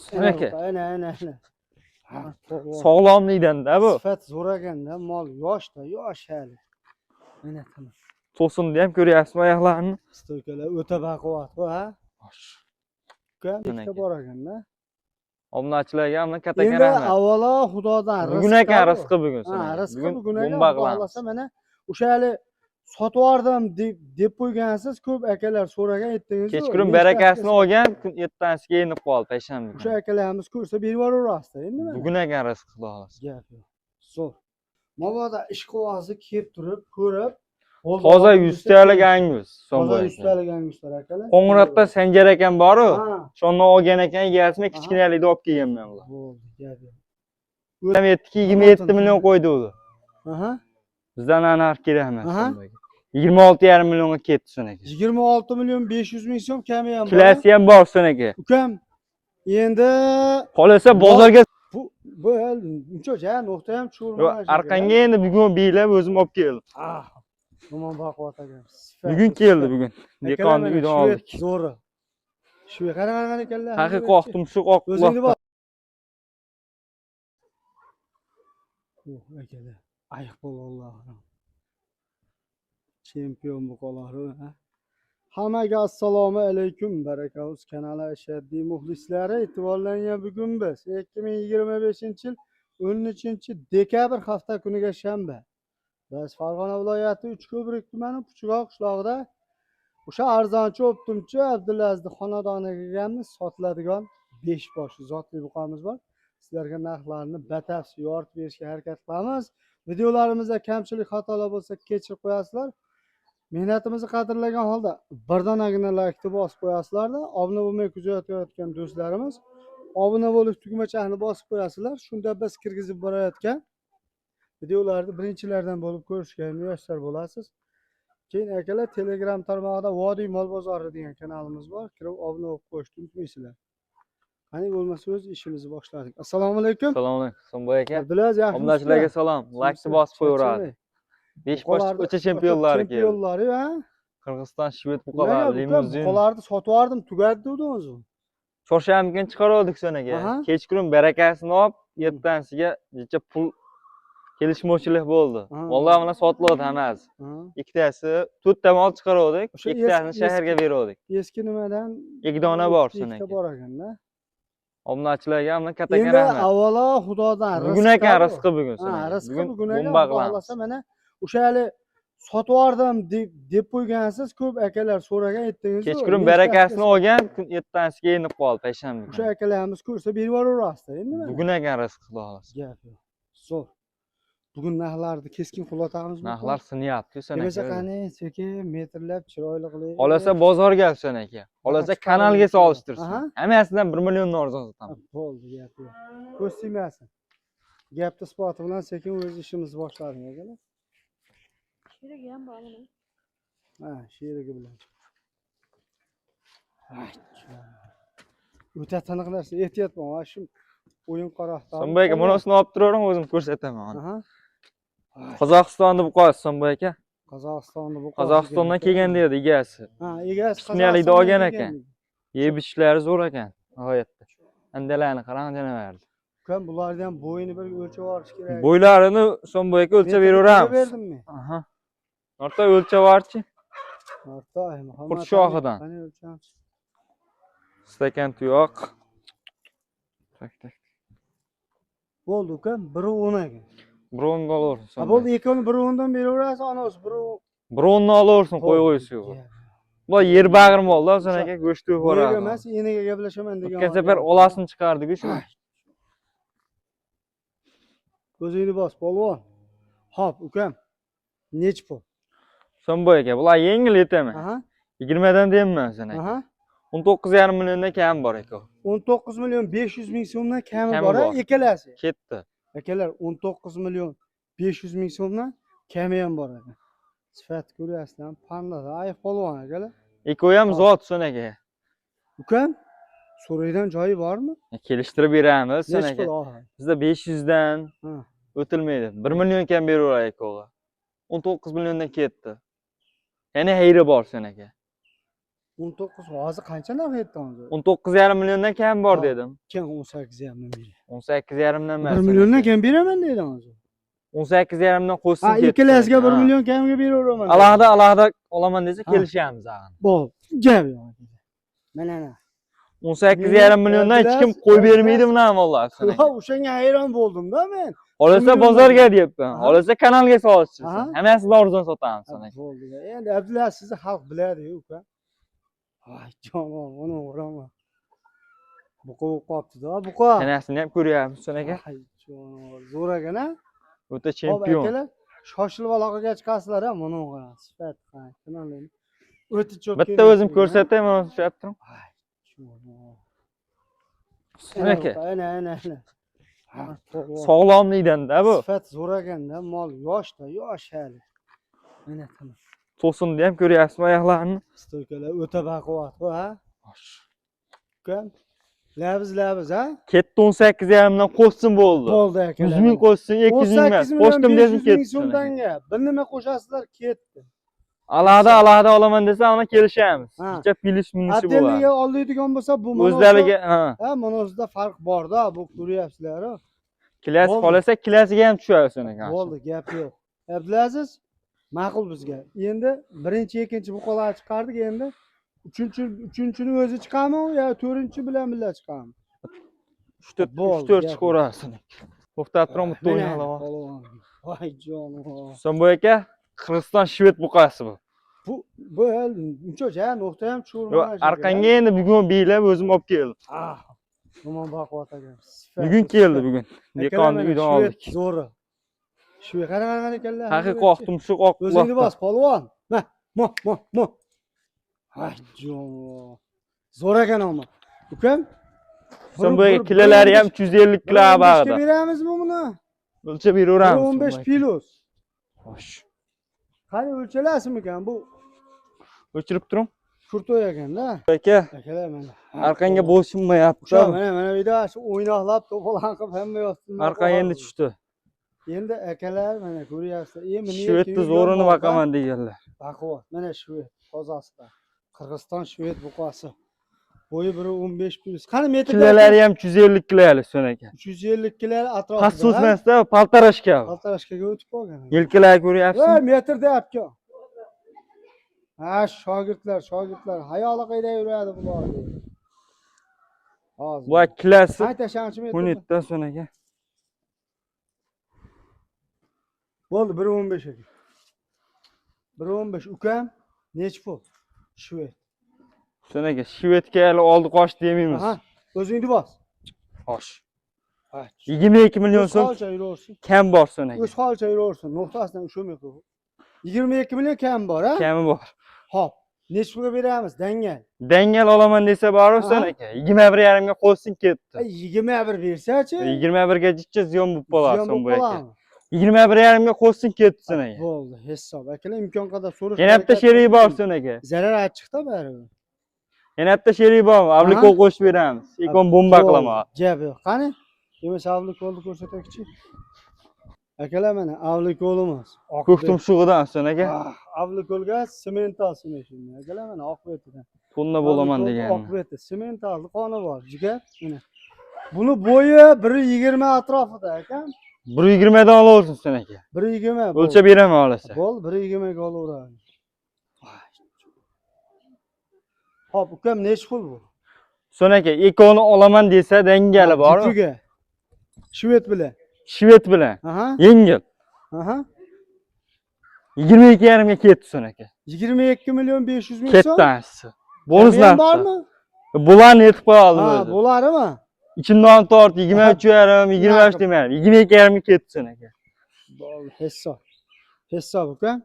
Seneki. Aynen. Sog'lomlikdan-da bu. Sifat zo'r ekanda, mol yosh hali. Mana tamam. To'sinda ham ko'ryapsizmi oyoqlarini? Stoykalar o'ta baquvvat, ha? Ukam ikkita bor ekanda. Obunachilarga ham katta Endi rahmat. avvalo Xudodan Bugun ekan rizqi bugun Ha, seneki. rizqi bugun ekan. bomba Xudo qilamiz. xolasa mana o'sha hali sotib yubordim deb qo'ygansiz, ko'p akalar so'ragan aytdingiz-ku. Kechqurun barakasini olgan, ertasiga yenib qoldi payshanba O'sha kuni. akalarimiz ko'rsa berib yuboraverasizlar endi mana. Bugun ekan rizq Xudo xolasa. Gap yo'q. Zo'r. Mabodo ish qilyapsiz, kelib turib, ko'rib, Toza 100 talik angus. toza 100 talik anguslar akalar. Qo'ng'iroqda Sanjar ekan bor-ku. Ha, Shundan olgan ekan, egasini kichkinalikda olib kelganman ular. bo'ldi, gap yo'q. 27 million qo'ydi u. Aha. Bizdan anar kerak emas. Aha. 26,5 millionga ketdi seneki. 26 million 500 ming so'm kami ham bor. Kilasi ham bor seneki. Ukam, endi Qolasa bozorga bu uncha nuqta ham tushirmagan. arqanga endi bugun beylab o'zim olib keldim. Yomon baquvvat ekan. Bugun keldi bugun. Dehqonni uydan oldik. Zo'ri. Shu qaragan ekanlar. Haqiqiy oq tumshuq oq o'zingni bor. Akalar, ayiq bo'l Allohim. Chempion bu qolari, ha. Hammaga assalomu alaykum. Barakavuz kanali ashaddiy muxlislari, e'tiborlangan bugun biz 2025-yil 13-dekabr hafta kuniga shanba. Biz Farg'ona viloyati Uchko'prik tumani Puchgoq qishlog'ida o'sha arzonchi o'ptimchi Abdulaziz xonadoniga kelganmiz. Sotiladigan 5 boshli zotli buqamiz bor. Sizlarga narxlarni batafsil yoritib berishga harakat qilamiz. Videolarimizda kamchilik xatolar bo'lsa kechirib qo'yasizlar. Mehnatimizni qadrlagan holda birdonagina laykni bosib qo'yasizlar-da, obuna bo'lmay kuzatayotgan do'stlarimiz obuna bo'lib tugmachani bosib qo'yasizlar. Shunda biz kirgizib borayotgan videolarni birinchilardan bo'lib ko'rishga muyassar bo'lasiz. Keyin akalar Telegram tarmog'ida Vodiy mol bozori degan kanalimiz bor. Kirib obuna bo'lib qo'yishni unutmaysizlar. Qani bo'lmasa o'z ishimizni boshladik. Assalomu alaykum. Assalomu alaykum. Somboy aka. Abdulaziz yaxshimisiz? Obunachilarga salom. Laykni bosib qo'yaveradi. 5 bosh o'cha chempionlari keldi. Chempionlari, ha? Qirg'iziston, Shved buqalar, limuzin. Buqalarni sotib yubordim, tugatdi o'zi. Chorshanba kuni chiqardik seneki. Kechqurun barakasini olib, ertasiga necha pul kelishmovchilik bo'ldi. Vallahi mana sotiladi hammasi. Ikkitasi 4 ta mol chiqardik, ikkitasini shaharga berdik. Eski nimadan? 2 dona bor seneki. Ikkita bor ekanda. Obunachilarga ham katta rahmat. Endi avvalo Xudodan rizq. Bugun ekan rizqi bugun seneki. Ha, rizqi bugun ekan. Bomba qilamiz. Mana o'sha hali sotib yubordim deb qo'ygansiz, ko'p akalar so'ragan aytdingiz-ku. Kechqurun barakasini olgan, ertasiga yenib qoldi payshanba kuni. O'sha akalarimiz ko'rsa berib yuboraverasizlar endi mana. Bugun ekan rizq Xudo xolasa. Gap yo'q. Zo'r. Bugun narxlarni keskin qulatamiz. Narxlar sinyapti seneki. Demasa qani, sekin metrlab chiroyli qilib. Qolasa bozorga seneki. Qolasa kanalga solishtirsin. Hammasidan 1 milliondan arzon sotaman. Bo'ldi, gap yo'q. Ko'z tegmasin. Gapni isboti bilan sekin o'z ishimizni boshladik akalar. Sherigi ham bormi? Ha, sherigi bilan. O'ta taniq narsa, ehtiyot bo'ling. Shu o'yin qaroqda. Somboy aka, bunisini olib turavering, o'zim ko'rsataman. Qozog'istonda buqasi Somboy aka. Qozog'istonda buqasi. Qozog'istondan kelgan dedi egasi. Ha, egasi Kichkinalikda olgan ekan. Yeb-ichishlari zo'r ekan. Nihoyatda. Andalarni qarang janavardi. Ukam, bularni ham bo'yini bir o'lchab olish kerak. Bo'ylarini Somboy aka o'lchab beraveramiz. Berdimmi? Aha. Orta o'lchab yuborchi. Orta, Muhammad. Qurshoqidan. Qani o'lchamiz. Stakan tuyoq. Tak. Bo'ldi ukam, 1.10 ekan. 1.10 ga olaversin. Ha, bo'ldi, ikkovini 1.10 dan beraverasiz, anasi 1.10. 1.10 ni olaversin, qo'y qo'ysiz. Bu yer bag'rim bo'ldi, sen aka go'sht to'yib boradi. Yo'q emas, enaga gaplashaman degan. O'tgan safar olasini chiqardik shu. O'zingni bos, polvon. Xo'p, ukam. Nech pul? Somboy aka, bular yengil yetami? 20 dan deyman sen aka. 19,5 milliondan kam bor aka. 19 million 500 ming so'mdan kami bor, ikkalasi. Ketdi. Akalar, 19 million 500 ming so'mdan kami ham bor ekan. Sifat ko'ryapsizlar, pandada ayiq polvon akalar. Ikkovi ham zot sen aka. Ukam, so'raydan joyi bormi? Kelishtirib beramiz sen aka. Nechta? Bizda 500 dan o'tilmaydi. 1 million kam beraveraylik ikkovi. 19 milliondan ketdi. Yana hayri bor sen aka. 19 hozir qancha narx aytdingiz? 19,5 milliondan kam bor Ha. dedim. Kim 18,5 dan beri? 18,5dan 1 milliondan kam beraman dedingiz. 18,5dan qo'shsin Ha, ketdi. ikkalasiga 1 million kamga beraveraman. Alohida olaman desa Ha. kelishamiz ag'in. Bo'l, gap yo'q. Mana. 18,5 milliondan hech kim qo'y bermaydi bundan vallahi. Yo, o'shanga hayron bo'ldim-da men. Olasa bozorga deyapman. Ha. Olasa kanalga solishsin. Aha. Hammasini arzon sotamiz sana. Bo'ldi. Endi Abdulla sizni xalq biladi-ku, uka. Voy, jonon, uni urama. Buqa bo'lib qolibdi-da, buqa. Tanasini ham ko'ryapmiz sonaga. Ay, jonon, zo'r ekan-a. O'ta Hop, chempion. akalar, shoshilib aloqaga chiqasizlar-a, mana bu sifat qani, kanalini. O'ta cho'p. Bitta o'zim ko'rsatay, mana shu turing. Ay, jonon. Sonaka. Ana. Ha, Sog'lomlikdan-da bu. sifat zo'r ekanda, mol yoshda, yosh hali. Mana qani. To'sinni ham ko'ryapsizmi oyoqlarini? Stoykalar o'ta baquvvat, ha? Ukam. Labiz, ha? Ketdi 18,5 dan qo'shsin bo'ldi. Bo'ldi akalar. 100 ming qo'shsin, 200 ming emas. Qo'shdim desin ketdi. so'mdan gap. Bir nima qo'shasizlar, ketdi. Alohida olaman desa, ana kelishamiz. Ha. Kecha pilish minishi bo'ladi. Ateliga oladigan bo'lsa, bu O'zlariga, ha. Ha, mana o'zida farq bor-da, bu ko'ryapsizlar. Kilasi Bo'ldi. qolasa, kilasiga ham tushadi so'naga. Bo'ldi, gap yo'q. Abdulaziz, ma'qul bizga. Endi birinchi, ikkinchi buqalar chiqardik, endi uchinchini o'zi chiqami yo to'rtinchi bilan birga chiqami? 3-4 chiqaverasizlar. To'xtab turing, bitta o'ynaylik. Voy jonim. Son bu aka Qirg'iziston shved buqasi bu. Bu uncha nuqta ham cho'rma. Arqanga endi bugun beylab o'zim olib keldim. Ah, yomon baquvvat ekan. Bugun keldi bugun. Dehqonni uydan oldik. Zo'ri. Shu qara ekanlar. Haqiqiy oq tumshuq oq O'zingni quloq. bos, polvon. Mo. Ay jonim. Zo'r ekan ama. Ukam. Son bu aka kilolari ham 350 kilo bag'ida. Beramizmi buni? O'lchab beraveramiz. 15 kilos. Xo'sh. Qani o'lchalasizmikan bu? O'chirib turing. Kurtoy ekanda. Aka, Akalar mana. arqanga bo'ysunmayapti. Mana bu yerda shu o'ynoqlab to'polon qilib hamma yotsin. Arqa endi tushdi. Endi akalar mana ko'ryapsizlar. Shvedni zo'rini baqaman deganlar. Baquvvat. Mana shved tozasida. Qirg'iziston shved buqasi. Bo'yi 1.15 plus. Qani metr? Kilolari ham 350 kilolik so'naka. 350 kilo atrofida. Past so'zmasda paltarashka. Paltarashkaga o'tib qolgan. Yelkalar ko'ryapsizmi? Voy, metr deyapti. Ha, shogirdlar. Hayoli qayda yuradi bular? Hozir. Bu kilasi Qayta shanchi metr. 17 dan so'naka. Bo'ldi 1.15 ekan. 1.15 ukam nech pul? Shved. So'naka shvedga hali oldi qoch demaymiz. Aha, o'zingni bos. Xo'sh. 22 million so'm Qolcha yuraversin. kam bor so'naka. O'z qolcha yuraversin. Nuqtasidan ushlamay qo'y. 22 million kam bor, ha? Kami bor. Xo'p, nech pulga beramiz? Dangal. Dangal olaman desa bor-ku so'naka. 21,5 ga qo'ysin ketdi. 21 bersa-chi? 21 ga jichcha ziyon bo'lib qoladi Ziyon so'm bu bo'lib aka. qoladimi? 21,5 ga qo'ysin ketdi so'naka. Bo'ldi, hisob. Akalar imkon qadar so'rash. Yana bitta sherik bor so'naka. Zarar achchiqda baribir. Yana bitta sherik bor. Avlikol qo'shib beramiz. Ekon bomba qilaman. Gap yo'q. Qani? Demak, avlikolni ko'rsataychi. Akalar mana avlikolimiz. Ko'k tumshug'idan so'naka. Avlikolga semental simeshini. Akalar mana oq betidan. Pulni bo'laman degan. Oq beti, semental qoni bor. Jigar, mana. Buni bo'yi 1.20 atrofida ekan. 120 dan olaversin so'naka. 1.20. O'lchab beraman olasa. Bo'l, 1.20 ga olaveradi. Hop, ukam nech pul bu? So'naka ekoni olaman desa dangali bor. Jupiga. Shved bilan. Shved bilan. Aha. Yengil. Aha. 22,5 ga ketdi so'naka. 22 million 500 ming so'm. Ketdi anisi. Bonus narxi. Bormi? Bularni yetib qo'yaldim Ha, o'zi. bo'ladimi? Ichimdan tort 23,5, 25 demayman. 22,5 ga ketdi so'naka. Bo'ldi, hisob ukam.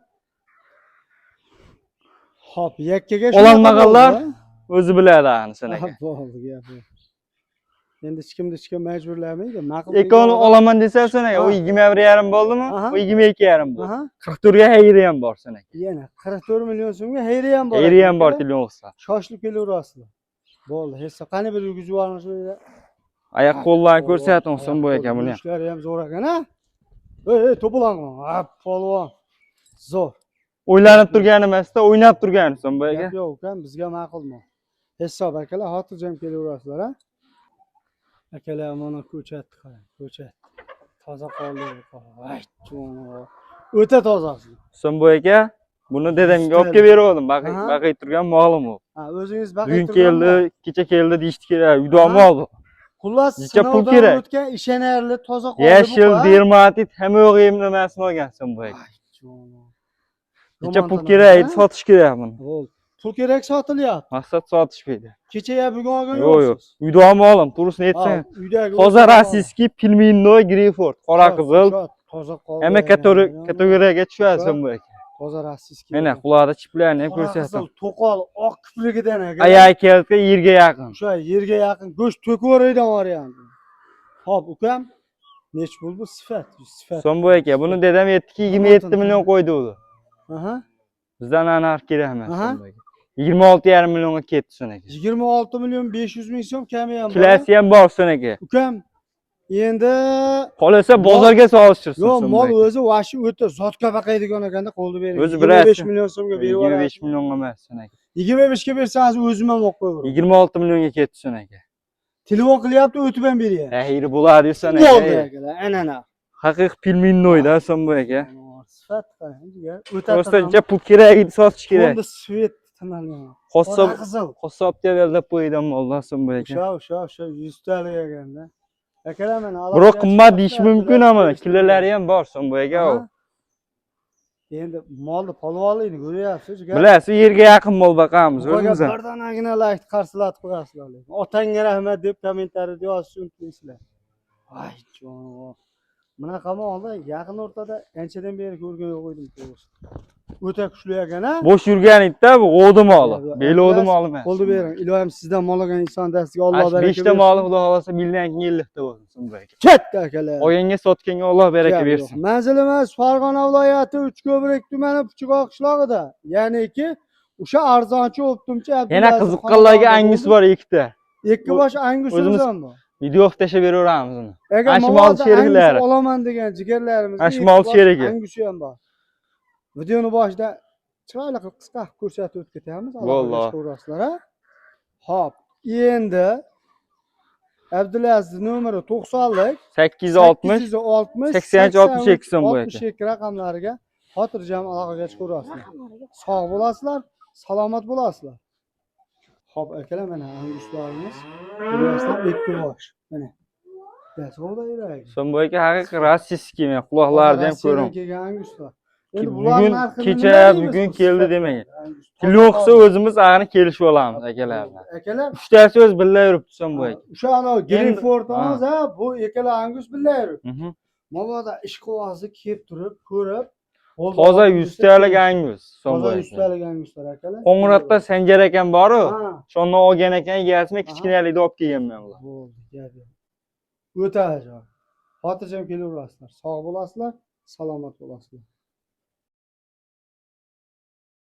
Hop, yakkaga Ololmaganlar o'zi biladi ani so'naka. Bo'ldi, gap yo'q. Endi hech kimni majburlamaydi. Ma'qul. Ekoni olaman desa so'naka, u 21,5 bo'ldimi? U 22,5 bo'ldi. Aha. 44 ga hayri ham bor so'naka. Yana 44 million so'mga hayri ham bor. Hayri ham bor telefon olsa. Shoshilib kelaverasizlar. Bo'ldi, hisob. Qani bir yuguzib yuboramiz o'yda. Oyoq qo'llarni ko'rsating so'm bu ekan buni. Ishlari ham zo'r ekan, ha? Ey, to'polon. Ha, polvon. Zo'r. o'ylanib turgan emasda, o'ynab turgansan bu aka. Gap yo'q ukan, bizga ma'qulmi? Hisob akalar, xotirjam kelaverasizlar, ha? Akalar, mana ko'chatni qarang, ko'chat. Toza qoldi. Voy, joni. O'ta tozasi. Sen bu aka, buni dedamga olib kelib berdim. Baqay turgan molim u. Ha, o'zingiz baqay Bugun turganmi? keldi, kecha keldi deyishdi kerak. Uyda mol bu. Xullas, Necha pul sinovdan kerak? o'tgan ishonarli toza qoldi bu. Yashil, dermatit, hamma yo'q emlamasini olgansan bu aka. Voy, joni. Necha pul kerak, sotish kerak buni. Bo'ldi. Pul kerak sotilyapti. Maqsad sotishmaydi. Kecha bugun olgan Yo'q, yo'q. yo'qsiz. Uyda molim, turusini aytsang. Uydagi Toza rossiyskiy pilminnoy Greyford, qora qizil. toza qoldi. Hamma kategoriyaga tushadi bu aka. Toza rossiyskiy. Mana quloqda chiplarni ham Qora qizil, ko'rsatam. to'qol, oq kiprigidan aka. Oyoq keldi, yerga yaqin. O'sha yerga yaqin go'sht to'kaveradigan varianti. Xo'p, ukam, nech pul bu sifat? So'm bu aka, buni dedam 27 million qo'ydi u. Aha. Bizdan anar kerak emas. Aha. 26,5 millionga ketdi son aka. 26 million 500 ming so'm kami ham bor. Klasi ham bor son aka. Ukam, endi Qolsa bozorga solishtirsin. yo'q, mol o'zi vashi o'ta zotga baqaydigan ekanda qo'lni bering. O'zi 25 million so'mga berib yuborasiz. 25 millionga emas son aka. 25 ga bersangiz o'zim ham olib qo'yaman. 26 millionga ketdi son aka. Telefon qilyapti, o'tib ham beray. Xayr bo'ladi son Bo'ldi aka. akalar, anana. Haqiqiy pilminnoyda son bu aka. Sifat qarang, o'ta. Prosta pul kerak edi, sotish kerak. Endi svet tinalgan. Qassob qizil. qassobga berib qo'ydim moldan son bu aka. O'sha 100 ta ekanda. Akalar mana Biroq qimmat deyish mumkin ama kilolari ham bor son bu aka. Endi molni polvonlikni ko'ryapsiz. Bilasiz, yerga yaqin mol boqamiz o'zimiz ham. Birdanagina like qarsilatib qo'yasizlar. Otangga rahmat deb kommentariyada yozishni unutmaysizlar. Voy jon. Bunaqa molni yaqin o'rtada anchadan beri ko'rgan yo'q edim to'g'risi. O'ta kuchli ekan-a? Bo'sh yurgan itda bu g'o'di moli. Belodi moli emas. Qo'lni bering. Ilohim sizdan mol olgan inson dastiga Alloh baraka bersin. 5 ta moli xudo xolasa million 50 ta bo'lsin bu aka. Katta akalar. Olganga sotganga Alloh baraka bersin. Manzilimiz Farg'ona viloyati Uchko'prik tumani Puchqoq qishlog'ida. Ya'niki o'sha arzonchi optimchi Abdulaziz. Yana qiziqqanlarga angus bor ikkita. Ikki bosh angusimiz ham bor. Video tashlab beraveramiz uni. Agar Ashmol sheriklari. olaman degan jigarlarimiz. Ashmol sherigi. Angusi ham bor. Videoni boshida chiroyli qilib qisqa ko'rsatib o'tib ketamiz. Valloh. Ko'rasizlar, ha? Xo'p, endi Abdulaziz nomeri 90lik 860 83 so'm bu aka. 62 raqamlariga xotirjam aloqaga chiqaverasizlar. Sog' bo'lasizlar, salomat bo'lasizlar. Xo'p, akalar, mana anguslarimiz. Ko'ryapsizlar, ikki bosh. Mana. Dasvoda yurak. So'm bu aka haqiqiy rossiyskiy men quloqlarida ham ko'raman. Kelgan anguslar. Bugun kecha bugun keldi demagan. Telefon qilsa o'zimiz ani kelishib olamiz akalar bilan. Akalar, Uchtasi o'z birga yuribdi so'm bu aka. o'sha ana Greyfordimiz ha, bu ikkala angus birga yuribdi. Mabodo ish quvasi kelib turib, ko'rib, toza 100 talik angus so'm bu toza aka. 100 talik anguslar akalar. Qo'ng'iroqda Sanjar akam bor-ku. Ha. Shonni olgan ekan, egasini kichkinalikda olib kelganman ular. Bo'ldi, gap yo'q. O'ta ajoyib. Xotirjam kelaverasizlar, sog' bo'lasizlar, salomat bo'lasizlar.